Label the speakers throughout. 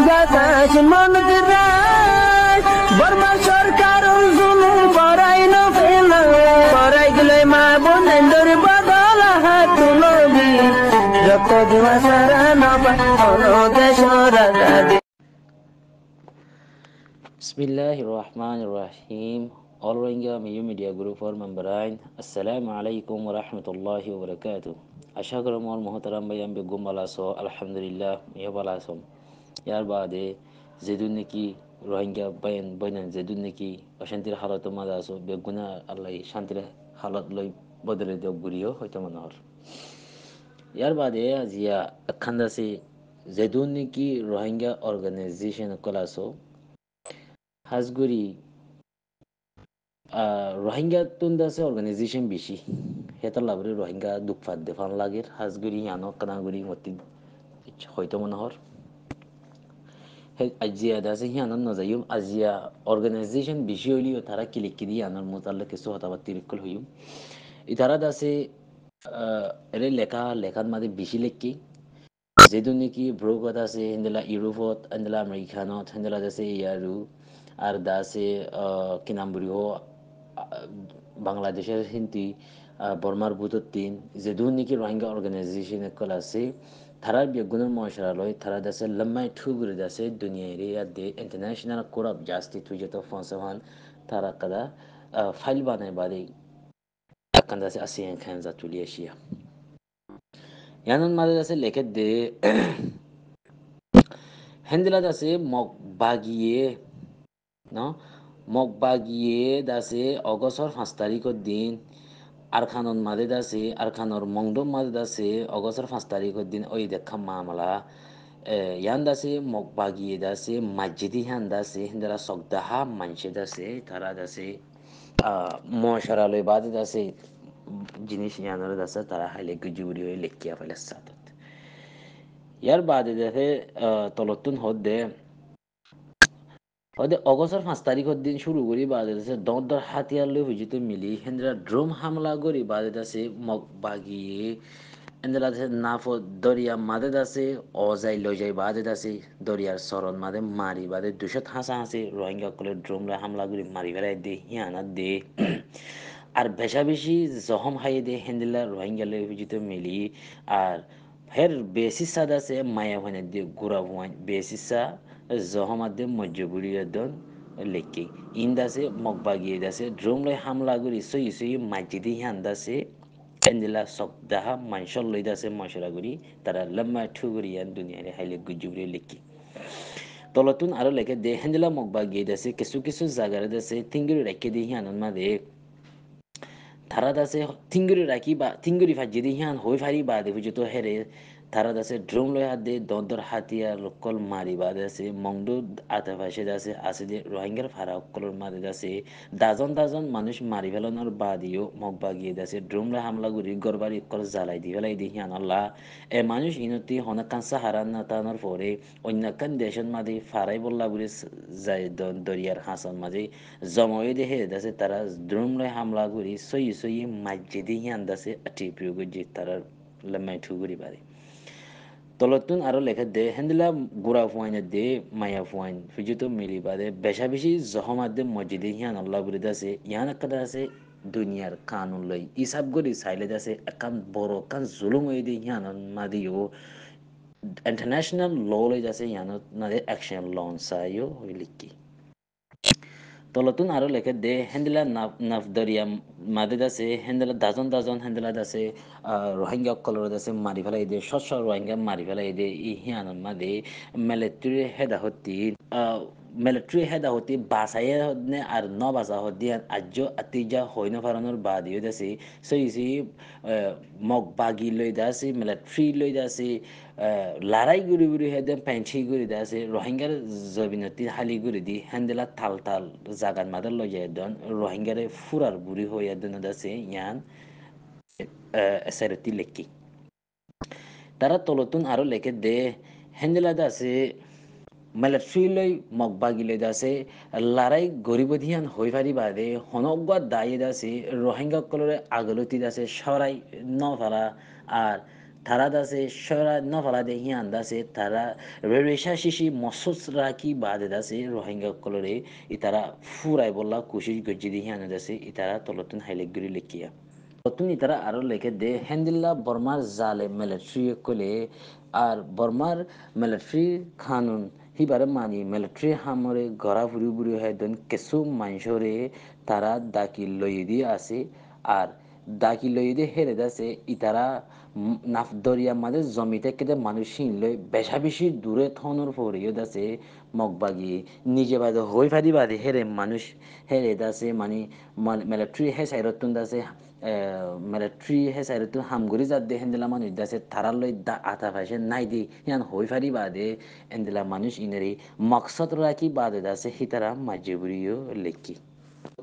Speaker 1: গাছ মনত রায় বর্মা সরকার জুলুম করাই না ফেলা করাই গেলে মা বোনের বদল হাত তুলবি রক্ত দেওয়া সারা না দেশ রাজা।
Speaker 2: Bismillahirrahmanirrahim. All Rohingya Mayu Media Group for Membrain. Assalamu alaikum wa rahmatullahi wa barakatuh. Ashakaram all Muhtaram Bayam Begum Balaso. Alhamdulillah. Yabalasom. Yarbade Zeduniki Rohingya Bayan Bayan Zeduniki. Ashantir Halato Madaso. Beguna Allah Shantir Halat Loy Bodre de Gurio. Hoitamanor. Yarbade Azia Akandasi Zeduniki Rohingya Organization Kolaso. Hasguri Rohingya তুন্দাসে organization বেশি হেতার লাভরে রোহিঙ্গা দুঃখাত দেফান লাগের হাজগুড়ি ইয়ানো কানাগুড়ি মতি হয়তো মনে হর আজিয়া দাসে হিয়ানো নজাইম আজিয়া organisation বেশি হইলিও তারা কিলিকি দিয়ে আনার মোতাল্লা কিছু হতাবাদ তিরিকল হইম ইতারা দাসে এর লেখার মাঝে বেশি লেখি যেহেতু নাকি ব্রোকত আছে হেন্দেলা ইউরোপত হেন্দেলা আমেরিকানত হেন্দেলা দাসে ইয়ারু আর দাসে কি নাম বলিও বাংলাদেশের হিন্দি বর্মার বুতত্তিন যেহেতু নাকি রোহিঙ্গা অর্গানাইজেশন একল আছে তারার বেগুনের মশারালয় তারা দাসে লম্মাই ঠুগুরে দাসে দুনিয়া এরিয়া দে ইন্টারন্যাশনাল কোর্ট অফ জাস্টিস তুইজত ফনসমান তারা কাদা ফাইল বানায় বাদে আকান দাসে আসিয়ান খান যা তুলি এশিয়া ইয়ানন মাঝে দাসে লেখে দে Hendela dase mok bagiye no mok bagiye dase অগস্টর 5 তারিখের দিন আরখানন মাদে দাসে আরখানর মংডম মাদে দাসে অগস্টর 5 তারিখের দিন ওই দেখা মামলা ইয়ান দাসে মক বাগিয়ে দাসে মসজিদি হান দাসে হিন্দরা সকদাহা মানসে দাসে তারা দাসে মশারালয় বাদে দাসে জিনিস ইয়ানর দাসে তারা হাইলে গুজুরি হয়ে লেখিয়া ফেলে সাদত ইয়ার বাদে দেখে তলতুন হদ্দে অগস্টর 5 তারিখের দিন শুরু করি বাদে আছে দর হাতিয়ার লই হুজিত মিলি হেন্দ্রা ড্রোম হামলা করি বাদে আছে মগ বাগিয়ে হেন্দ্রা আছে নাফ দরিয়া মাদে আছে অজাই লই যাই বাদে আছে দরিয়ার সরন মাদে মারি বাদে 200 হাসা আছে রোহিঙ্গা কলে ড্রোম হামলা করি মারি ফেলাই দে হিয়ানা দে আর বেশা বেশি জহম হাই দে হেন্দিলা রোহিঙ্গা লই হুজিত মিলি আর হের বেসিসা দাসে মায়া হনে দে গুড়া হুয়ান বেসিসা জহমাদে মজ্জগুড়িয়া দন লেখি ইন্দাসে মগবাগিয়ে দাসে ড্রোম লই হামলা গুড়ি সই সই মাইজিদি হিয়ান দাসে এন্দিলা সবদাহা মানসল লই দাসে মশরা গুড়ি তারা লম্মা ঠুগুড়িয়ান দুনিয়ারে হাইলে গুজুগুড়ি লেখি তলতুন আরো লেখে দে হেন্দিলা মগবাগিয়ে দাসে কিছু কিছু জায়গারে দাসে তিঙ্গুরি রেখে দিয়ে হিয়ানন মাদে তারা দাসে থিঙ্গুরি রাখি বা থিঙ্গুরি ফাজি দি হিয়ান হই ফারি বা দে হুজুতো হেরে তারা দাসে ড্রোম লয় হাত দে দর হাতিয়া লোকল মারি বা দাসে মংডু আতে ফাসে দাসে আসে দে রোহিঙ্গার ফারা অকলর মাদে দাসে দাজন দাজন মানুষ মারি ফেলানোর বাদিও মগ বাগিয়ে দাসে ড্রোম লয় হামলা গুরি গরবারি কল জ্বালাই দি ফেলাই দি হিয়ান আল্লাহ এ মানুষ ইনতি হনাকান সাহারান নাতানোর পরে অন্যকান দেশের মাঝে ফারাই বল্লা গুলি যায় দরিয়ার হাসন মাঝে জময়ে দেহে দাসে তারা ড্রোম লয় হামলা গুরি সই সই মাইজেদি হিয়ান দাসে আটি প্রিয় যে তারা লামাই ঠুগুরি বাড়ি তলতুন আরো লেখা দে হেন্দিলা গুড়া ফুয়াইনে দে মায়া ফুয়াইন ফিজিতো মিলি বাদে বেশা বেশি জহমাত দে মসজিদে হিয়ান আল্লাহ বুড়ি দাসে ইয়ান একটা আছে দুনিয়ার কানুন লই ইসাব গরি সাইলে দাসে একান বড় কান জুলুম হয়ে দে হিয়ান মাদিও ইন্টারন্যাশনাল ল লই দাসে ইয়ান নাদে অ্যাকশন লন সাইও হই লিখি তলতুন আরো লেখে দে হেন্দিলা নাফ দরিয়া মাদে দাসে হেন্দিলা দাজন দাজন হেন্দিলা দাসে রোহিঙ্গা কলর দাসে মারি ফেলাই দে শস্য রোহিঙ্গা মারি ফেলাই দে ই হিয়ানন মাদে মিলিটারি হেডা হতি মিলিটারি হেডা হতি বাসাইয়া হদনে আর ন বাসা হদি আজ্য আতিজা হইন ফারানোর বাদিও দাসে সই মগ বাগি লই দাসে মিলিটারি লই দাসে লড়াই গুড়ি গুড়ি হেদে পেঞ্চি গুড়ি দাসে রোহিঙ্গার জবিনতি হালি গুড়ি দি হেন্দিলা থাল থাল জাগান মাদার লই যায় দন রোহিঙ্গারে ফুরার বুড়ি হইয়া দন দাসে ইয়ান সেরতি লেখি তারা তলতুন আরো লেখে দে হেন্দিলা দাসে মিলিটারি লই মগবাগি লই দাসে লড়াই গরিব ধিয়ান হই পারি বাদে হনগা দায়ী দাসে রোহিঙ্গা কলরে আগলতি দাসে সরাই ন ফারা আর তারা দাসে সরা নফলা দে হিয়ান দাসে তারা রেশা শিশি মসুস রাখি বাদে দাসে রোহিঙ্গা কলরে ইতারা ফুরাই বললা কুশিশ গজ্জি দি হিয়ান দাসে ইতারা তলতুন হাইলেগুরি লেখিয়া তলতুন ইতারা আরো লেখে দে হেন্দিল্লা বর্মার জালে মিলিটারি কলে আর বর্মার মিলিটারি খানুন হিবারে মানি মিলিটারি হামরে গড়া ফুরি বুড়ি হয় দন কেসু মাংসরে তারা দাকি লই দি আছে আর দাকি লই দি হেরে দাসে ইতারা নাফ দরিয়া মাঝে জমিতে কেটে মানুষ লই বেশা বেশি দূরে থনর পরেও দাসে মগবাগি নিজে বাদে হই ফাদি বাদে হেরে মানুষ হেরে দাসে মানে মিলিটারি হে সাইরতুন দাসে মিলিটারি হে সাইরতুন হামগুড়ি যাত দে হেন্দিলা মানুষ দাসে তারার লই দা আতা ফাইসে নাই দি ইয়ান হই ফাদি বাদে এন্দিলা মানুষ ইনারি মকসদ রাখি বাদে দাসে হিতারা মাঝে বুড়িও লেখি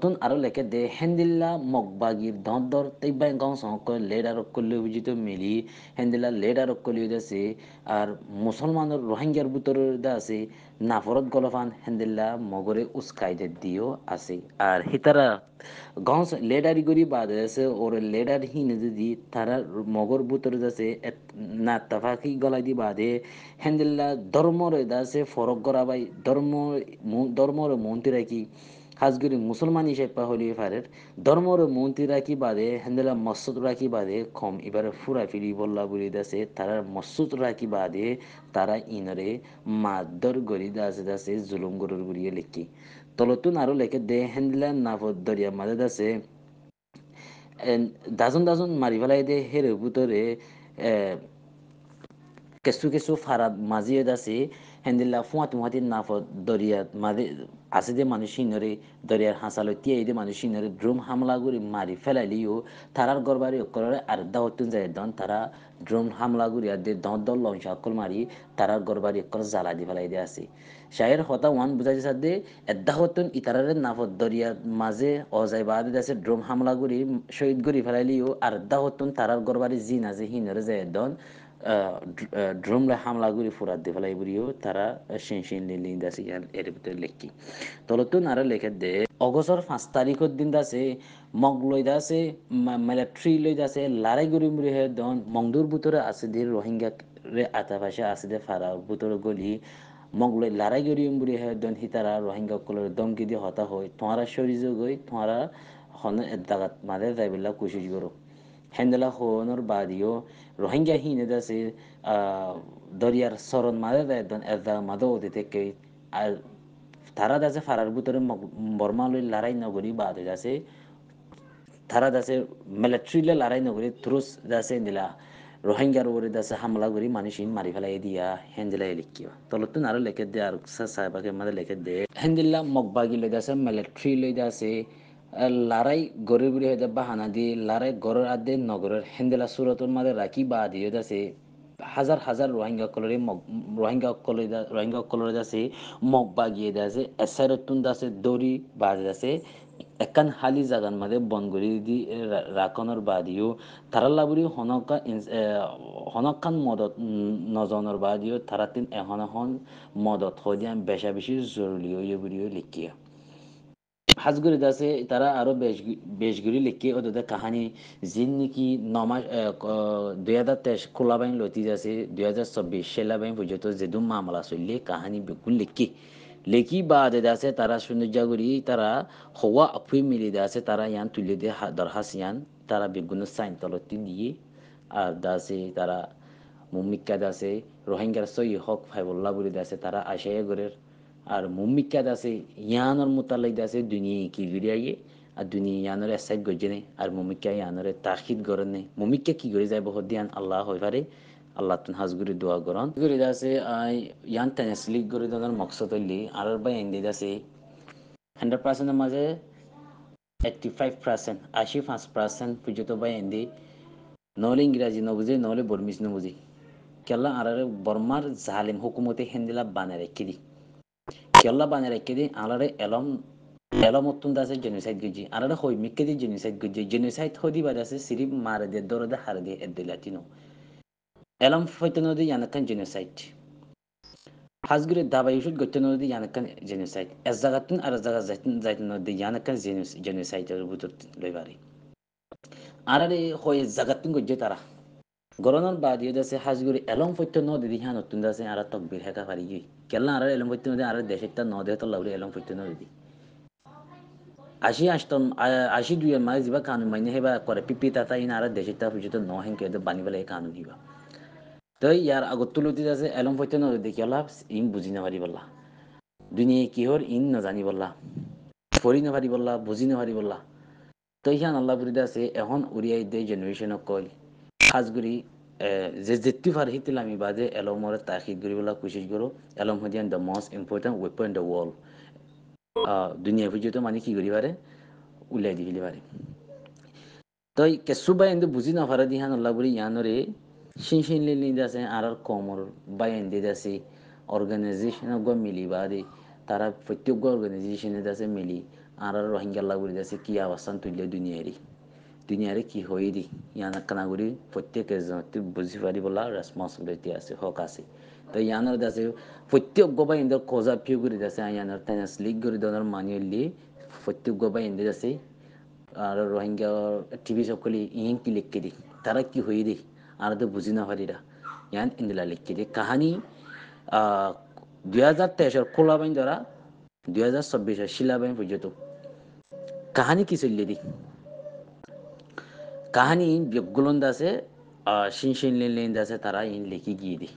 Speaker 2: তুন আরো লেখে দে হেন্দিল্লা মগবাগির দর দর তেবাই গাঁও সহক লেডার অকল্য বুঝিত মিলি হেন্দিল্লা লেডার অকল্য আছে আর মুসলমানের রোহিঙ্গার ভিতর আছে নাফরত গলফান হেন্দিল্লা মগরে উস্কাইদে দিও আছে আর হিতারা গাঁও লেডারি গরি বাদ আছে ওর লেডার হিনে যদি তারা মগর ভিতর আছে না তাফাকি গলাই দি বাদে হেন্দিল্লা ধর্মর আছে ফরক গড়াবাই ধর্মর মন্ত্রী রাখি হাজগুড়ি মুসলমান হিসেবে হলি ফারের ধর্মর মন্ত্রী রাখি বাদে হেন্দেলা মসুদ রাখি বাদে কম এবারে ফুরা ফিরি বললা বলি দাসে তারা মসুদ রাখি বাদে তারা ইনরে মাদর গরি দাসে দাসে জুলুম গরুর গুড়িয়ে লেখি তলতুন আরো লেখে দে হেন্দেলা নাফত দরিয়া মাঝে দাসে দাজন দাজন মারি ফেলাই দে হের ভিতরে কেঁচু কেঁচু ফারাত মাঝিয়ে দাসি হেন্দিল্লা ফুয়াতি ফুয়াতি নাফত দরিয়াত মাঝে আছে যে মানুষ সিনরে দরিয়ার হাসালো তিয়াই দে মানুষ সিনরে ড্রোম হামলা করে মারি ফেলাইলিও তারার গরবারি করে আর দাওয়াতুন যায় দন তারা ড্রোম হামলা করে আর দে দন দল লঞ্চ অকল মারি তারার গরবারি করে জ্বালা দি ফেলাই দিয়ে আসি শায়ের হতা ওয়ান বুঝাইছে সাদে এদাহতুন ইতারারে নাফত দরিয়ার মাঝে অজাই বাদে দাসে ড্রোম হামলা করে শহীদ করে ফেলাইলিও আর দাহতুন তারার গরবারি জিন আছে হিনরে যায় দন ড্রোমলে হামলা করে ফুরাত দি ফেলাই বুড়িও তারা শিন লিলি দাসি এর ভিতরে লেখি তলতুন আরো লেখে দে অগস্টর 5 তারিখের দিন দাসে মগ লই দাসে মিলিটারি লই দাসে লড়াই করি মুড়ি হে দন মংদুর ভিতরে আছে দে রোহিঙ্গা রে আতা ভাষা আছে দে ফারা ভিতরে গলি মগ লই লড়াই করি মুড়ি হে দন হিতারা রোহিঙ্গা কলর দমকি দিয়ে হতা হয় তোমারা শরীর গই তোমারা হন দাগাত মাদে যাইবিল্লা কুশিশ করো হেন্দেলা হওয়ানোর বাদিও রোহিঙ্গা হিনে দাসে দরিয়ার সরন মাদে দেয় এদা মাদো ওতে থেকে আর তারা দাসে ফারার ভিতরে বর্মা লই লড়াই নগরী বাদ দাসে তারা দাসে মিলিটারিলে লড়াই নগরী থ্রুস দাসে দিলা রোহিঙ্গার ওরে দাসে হামলা করি মানুষিন মারি ফেলাই দিয়া হেন্দিলাই লিখিও তলতুন আরো লেখে দে আর সাহেবাকে মাঝে লেখে দে হেন্দিল্লা মগবাগি লই দাসে মিলিটারি লই দাসে লড়াই গড়ে বুড়ি হয়ে বাহানা দিয়ে লড়াই গড়ের আদে নগরের হেন্দেলা সুরতর মাঝে রাখি বা দিয়ে দাসে হাজার হাজার রোহিঙ্গা কলরে দাসে মগ বাগিয়ে দাসে এসারতুন দাসে দড়ি বাজ দাসে একান হালি জাগান মাঝে বনগরি দি রাখনের বাদিও তারাল্লা বুড়ি হনকান মদত নজনের বাদিও তারা তিন এখন মদত হয় দিয়া বেশা বেশি জরুরি হইয়া বুড়িও লিখিয়া হাজগুড়ি দাসে তারা আরো বেশগুড়ি লিখি ওদের কাহানি জিন নাকি 9 মাস 2023 খোলা বাইন লতি যাচ্ছে 2024 সেলা বাইন পর্যন্ত যেদুম মামলা চললে কাহানি বেগুন লিখি বা আছে তারা সৌন্দর্যগুড়ি তারা হওয়া অফুই মিলি আছে তারা ইয়ান তুলে দিয়ে দরহাস ইয়ান তারা বেগুন সাইন তলতি দিয়ে আর দাসে তারা মুমিকা দাসে রোহিঙ্গার সই হক ফাইবল্লা বলে দাসে তারা আশায় গরের আর মুমিকা দাসে ইয়ানোর মোতালেক দাসে দুনিয়া কি গড়িয়াইয়ে আর দুনিয়া ইয়ানোর এসাইড গজে নেই আর মুমিকা ইয়ানোরে তাখিদ গড়ে নেই মুমিকা কি গড়ে যায় বহুত দিয়ান আল্লাহ হয় পারে আল্লাহ তুন হাজগুড়ি দোয়া গরন গড়ি দাসে ইয়ান তেনেসলিক গড়ি দনের মকসদ হইলি আর বাই এন্দি দাসে 100%-এর মাঝে 85% 85% পর্যন্ত বাই এন্দি নহলে ইংরাজি নবুঝে নহলে বর্মিজ নবুঝে কেলা আর বর্মার জালিম হুকুমতে হেন্দিলা বানে রেখে দি কেলা বানে রেখে দি আলারে এলম অত্যন দাসে জেনোসাইড গজি আলারে হই মিকে দি জেনোসাইড গজি জেনোসাইড হদি বাদ আছে সিরিপ মারে দে দরদে হারে দে এদিলাতিনো এলম ফয়তনো দি ইয়ানাকান জেনোসাইড হাজগুরে দাবাই উশুদ গত্যনো দি ইয়ানাকান জেনোসাইড এজ জাগাতুন আর জাগা যাইতনো দি ইয়ানাকান জেনোসাইড এর ভিতর লইবারে আলারে হই জাগাতুন গজে তারা গরনার বাদ আছে হাজগুড়ি এলং ফৈত্য ন দিদি হ্যাঁ নতুন আছে আর তকবির হেকা পারি গই কেলা আর এলং ফৈত্য নদী আর দেশের তা নদে তো লাউরি এলং ফৈত্য ন দিদি 82 এর মাঝে যাবা কানুন মাইনে হেবা করে পিপি তাতা ইন আর দেশের তা পর্যন্ত ন হেনকে বানি বেলা এই কানুন হিবা তো ইয়ার আগত তুলতি আছে এলং ফৈত্য ন দিদি কেলা ইন বুঝি না পারি বললা দুনিয়ায় কি হর ইন না জানি বললা ফরি না পারি বললা বুঝি না পারি বললা তো ইহান আল্লাহ বুড়িতে আছে এখন উড়িয়াই দে জেনারেশনক কয় হাজগুড়ি যে যেটি ফার হিতিল আমি বাদে এলমরে তাকিদ করি বলা কোশিশ করো এলম হদিয়ান the most important weapon in the world দুনিয়া পর্যন্ত মানে কি করি পারে উলাই দি পারে তই কেঁচু বাই এনে বুজি নাফারে দিহান আল্লাহ বুড়ি ইয়ানরে সিন সিন লিলি আছে আর কমর বাই এনে আছে অর্গানাইজেশন মিলি বাদে তারা প্রত্যেক অর্গানাইজেশনে আছে মিলি আর রোহিঙ্গা আল্লাহ বুড়ি আছে কি অবস্থান তুললে দুনিয়ারে কি হয়ে দি ইয়ান কানাগুড়ি প্রত্যেক এজনতে বুঝি পারি বলা রেসপন্সিবিলিটি আছে হক আছে তো ইয়ানোর আছে প্রত্যেক গবাই ইন্দর খোঁজা ফিউ করে আছে ইয়ানোর তেনাস লিগ করে দেওয়ার মানিয়ে প্রত্যেক গবাই ইন্দর আছে আর রোহিঙ্গা টিভি সকলে ইং কি লিখকে দি তারা কি হয়ে দি আর তো বুঝি না পারিরা ইয়ান ইন্দিলা লিখকে দি কাহানি 2023 খোলা বাইন ধরা 2024 শিলা বাইন পর্যন্ত কাহানি কি চললে দি কাহানি বিগুলন্দ আছে শিন শিন লেন আছে তারা ইন লিখি গিয়ে দি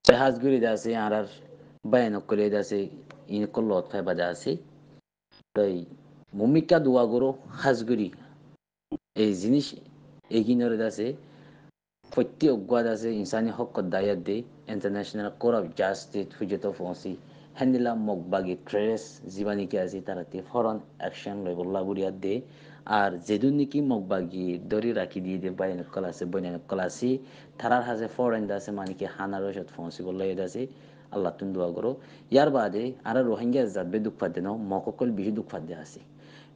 Speaker 2: হাজগুড়ি আছে আর বায়ানক করে আছে ইন কল্লত ফাই বাজা আছে তাই ভূমিকা দোয়া করো হাজগুড়ি এই জিনিস এগিনের আছে প্রত্যেক অজ্ঞাত আছে ইনসানি হক দায়াত দে ইন্টারন্যাশনাল কোর্ট অফ জাস্টিস ফুজিত ফসি হ্যান্ডিলা মগবাগি ট্রেস জীবানিকে আছে তারাতে ফরেন অ্যাকশন লই বল্লা বুড়িয়াত দে আর যেদুন নাকি মগবাগি দরি রাখি দিয়ে দে বাইনকল আছে বৈনানকল আছে তারার হাজে ফরেন আছে মানে কি হানার রসত ফসি বল্লা এদ আছে আল্লাহ তুন দোয়া করো ইয়ার বাদে আর রোহিঙ্গা যাবে দুঃখ ফাদ্দে ন মককল বেশি দুঃখ ফাদ্দে আছে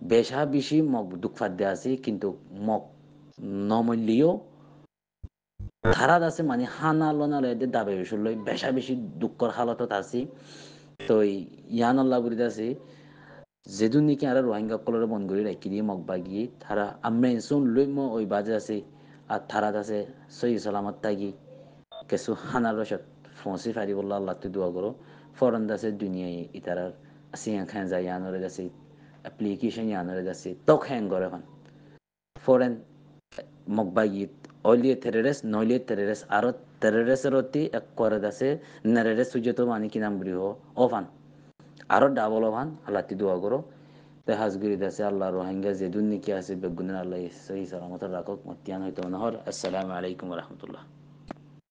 Speaker 2: বেশা বেশি মগ দুঃখ ফাদ্দে আছে কিন্তু মগ নমল্যও ধারাত আছে মানে হানা লনা লয় দাবে লই বেশা বেশি দুঃখর হালতত আছে তো ইয়ান আল্লাহ বুড়িতে আছে যেদুন নাকি আর রোহিঙ্গা কলরে বন্ধ করে রাখি দিয়ে মগ বাগিয়ে তারা আমরা এসন লই ওই বাজে আছে আর থারাত আছে সহি সালামত তাগি কিছু হানার রসত ফসি ফারি বললা আল্লাহ তুই দোয়া করো ফরেন দাসে দুনিয়ায় ইতারার সিয়াং খান যায় ইয়ানরে আছে অ্যাপ্লিকেশন ইয়ানরে আছে তক হ্যাং করে এখন ফরেন মগবাগিত অলিয়ে তেরেরেস নলিয়ে তেরেরেস আরো তেরেরেসের অতি এক করে দাসে নেরেরেস সুযোগ মানে কি নাম বলি ওভান আরো ডাবল ওভান আল্লাহ তি দোয়া করো তে হাজগুড়ি দাসে আল্লাহ রোহিঙ্গা যে দুর্নীতি আছে বেগুনের আল্লাহ সহি সালামত রাখক মতিয়ান হইতে মনোহর আসসালামু আলাইকুম রহমতুল্লাহ